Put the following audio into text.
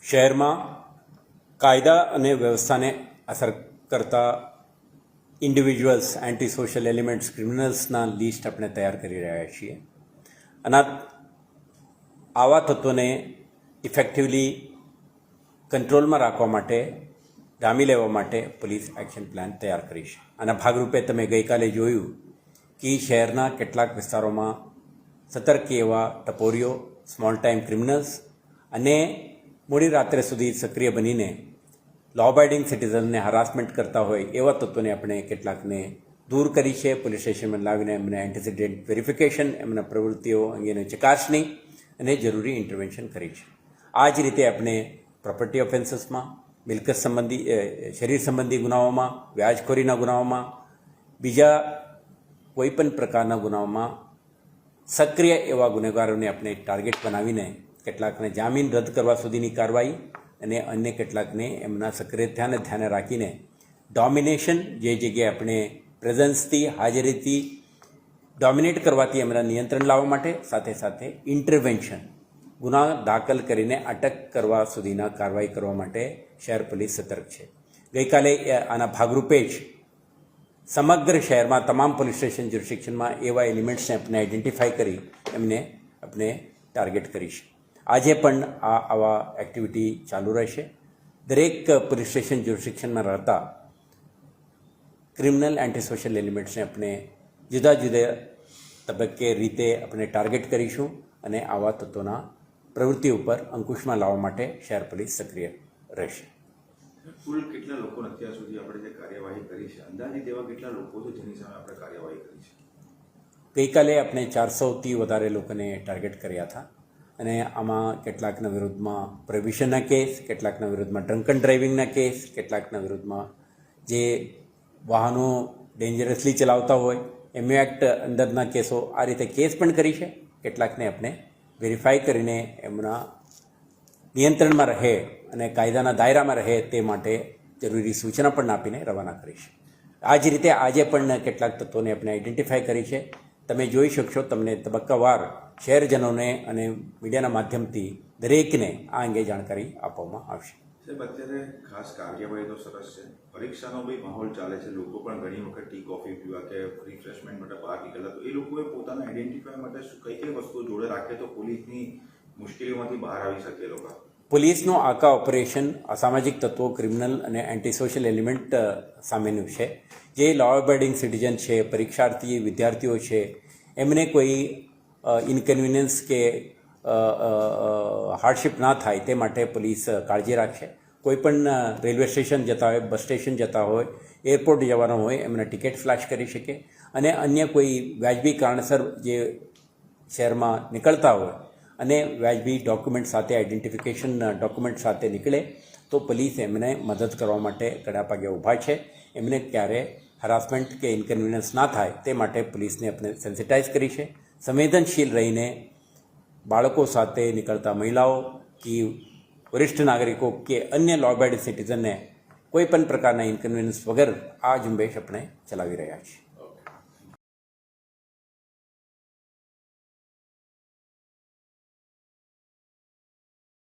શહેરમાં કાયદા અને વ્યવસ્થાને અસર કરતા ઇન્ડિવિજ્યુઅલ્સ, એન્ટી સોશિયલ એલિમેન્ટ્સ, ક્રિમિનલ્સના લિસ્ટ આપણે તૈયાર કરી રહ્યા છીએ. અને આવા તત્વોને ઇફેક્ટિવલી કંટ્રોલમાં રાખવા માટે, ડામી લેવા માટે પોલીસ એક્શન પ્લાન તૈયાર કરી છે. આના ભાગરૂપે તમે ગઈકાલે જોયું કે શહેરના કેટલાક વિસ્તારોમાં સતર્ક એવા ટપોરીઓ, સ્મોલ ટાઈમ ક્રિમિનલ્સ અને મોડી રાત્રે સુધી સક્રિય બનીને લો અબાઇડિંગ સિટીઝનને હરાસમેન્ટ કરતા હોય એવા તત્વોને આપણે કેટલાકને દૂર કરી છે. પોલીસ સ્ટેશનમાં લાવીને એમને એન્ટિસિડેન્ટ વેરિફિકેશન, એમના પ્રવૃત્તિઓ અંગેની ચકાસણી અને જરૂરી ઇન્ટરવેન્શન કરી છે. આ જ રીતે આપણે પ્રોપર્ટી ઓફેન્સીસમાં, મિલકત સંબંધી, શરીર સંબંધી ગુનાઓમાં, વ્યાજખોરીના ગુનાઓમાં, બીજા કોઈપણ પ્રકારના ગુનાઓમાં સક્રિય એવા ગુનેગારોને આપણે ટાર્ગેટ બનાવીને કેટલાકને જામીન રદ કરવા સુધીની કાર્યવાહી અને અન્ય કેટલાકને એમના સક્રિયતાને ધ્યાને રાખીને ડોમિનેશન, જે જગ્યાએ આપણે પ્રેઝન્સથી, હાજરીથી ડોમિનેટ કરવાથી એમના નિયંત્રણ લાવવા માટે, સાથે સાથે ઇન્ટરવેન્શન, ગુના દાખલ કરીને અટક કરવા સુધીના કાર્યવાહી કરવા માટે શહેર પોલીસ સતર્ક છે. ગઈકાલે આના ભાગરૂપે જ સમગ્ર શહેરમાં તમામ પોલીસ સ્ટેશન જ્યુરિસ્ડિક્શનમાં એવા એલિમેન્ટ્સને આપણે આઈડેન્ટિફાઈ કરી એમને આપણે ટાર્ગેટ કરી છે. આજે પણ આવા એક્ટિવિટી ચાલુ રહેશે. દરેક પોલીસ સ્ટેશન જ્યુરિસ્ડિક્શનમાં રહેતા ક્રિમિનલ એન્ટી સોશિયલ એલિમેન્ટ્સને આપણે જુદા જુદા તબક્કે રીતે આપણે ટાર્ગેટ કરીશું અને આવા તત્વોના પ્રવૃત્તિ ઉપર અંકુશમાં લાવવા માટે શહેર પોલીસ સક્રિય રહેશે. કુલ કેટલા લોકોને અત્યાર સુધી આપણે જે કાર્યવાહી કરી છે, અંદાજિત એવા કેટલા લોકો છે જેની સામે આપણે કાર્યવાહી કરી છે? ગઈકાલે આપણે 400થી વધારે લોકોને ટાર્ગેટ કર્યા હતા અને આમાં કેટલાકના વિરુદ્ધમાં પ્રોહિબિશનના કેસ, કેટલાકના વિરુદ્ધમાં ડ્રંકન ડ્રાઇવિંગના કેસ, કેટલાકના વિરુદ્ધમાં જે વાહનો ડેન્જરસલી ચલાવતા હોય એમ્યુ એક્ટ અંદરના કેસો, આ રીતે કેસ પણ કરી છે. કેટલાકને આપણે વેરીફાઈ કરીને એમના નિયંત્રણમાં રહે અને કાયદાના દાયરામાં રહે તે માટે જરૂરી સૂચના પણ આપીને રવાના કરી છે. આ જ રીતે આજે પણ કેટલાક તત્વોને આપણે આઈડેન્ટિફાઈ કરી છે. તમે જોઈ શકશો, તમને તબક્કાવાર શહેરજનોને અને મીડિયાના માધ્યમથી દરેકને આ અંગે જાણકારી આપવામાં આવશે. સાહેબ, અત્યારે ખાસ કાર્યવાહી તો સરસ છે, પરીક્ષાનો બી માહોલ ચાલે છે, લોકો પણ ઘણી વખત ટી કોફી પીવા કે રિફ્રેશમેન્ટ માટે બહાર નીકળતા, તો એ લોકોએ પોતાના આઈડેન્ટિફાઈ માટે કઈ કઈ વસ્તુઓ જોડે રાખે તો પોલીસની મુશ્કેલીઓમાંથી બહાર આવી શકે લોકો? પોલીસનું આખા ઓપરેશન અસામાજિક તત્વો, ક્રિમિનલ અને એન્ટી સોશિયલ એલિમેન્ટ સામેનું છે. જે લો અબાઇડિંગ સિટીઝન છે, પરીક્ષાર્થી, વિદ્યાર્થીઓ છે, એમને કોઈ ઇનકન્વિનિયન્સ કે હાર્ડશિપ ના થાય તે માટે પોલીસ કાળજી રાખશે. કોઈપણ રેલવે સ્ટેશન જતા હોય, બસ સ્ટેશન જતા હોય, એરપોર્ટ જવાનો હોય, એમને ટિકિટ ફ્લેશ કરી શકે અને અન્ય કોઈ વ્યાજબી કારણસર જે શહેરમાં નીકળતા હોય અને વ્યાજબી ડોક્યુમેન્ટ સાથે, આઈડેન્ટિફિકેશન ડોક્યુમેન્ટ સાથે નીકળે તો પોલીસ એમને મદદ કરવા માટે કડા પગે ઊભા છે. એમને ક્યારે હરાસમેન્ટ કે ઇન્કન્વિનિયન્સ ના થાય તે માટે પોલીસને આપણે સેન્સિટાઇઝ કરી છે. સંવેદનશીલ રહીને બાળકો સાથે નીકળતા મહિલાઓ કે વરિષ્ઠ નાગરિકો કે અન્ય લો અબાઇડિંગ સિટીઝનને કોઈ પણ પ્રકારના ઇન્કન્વિનિયન્સ વગર આ ઝુંબેશ આપણે ચલાવી રહ્યા છીએ.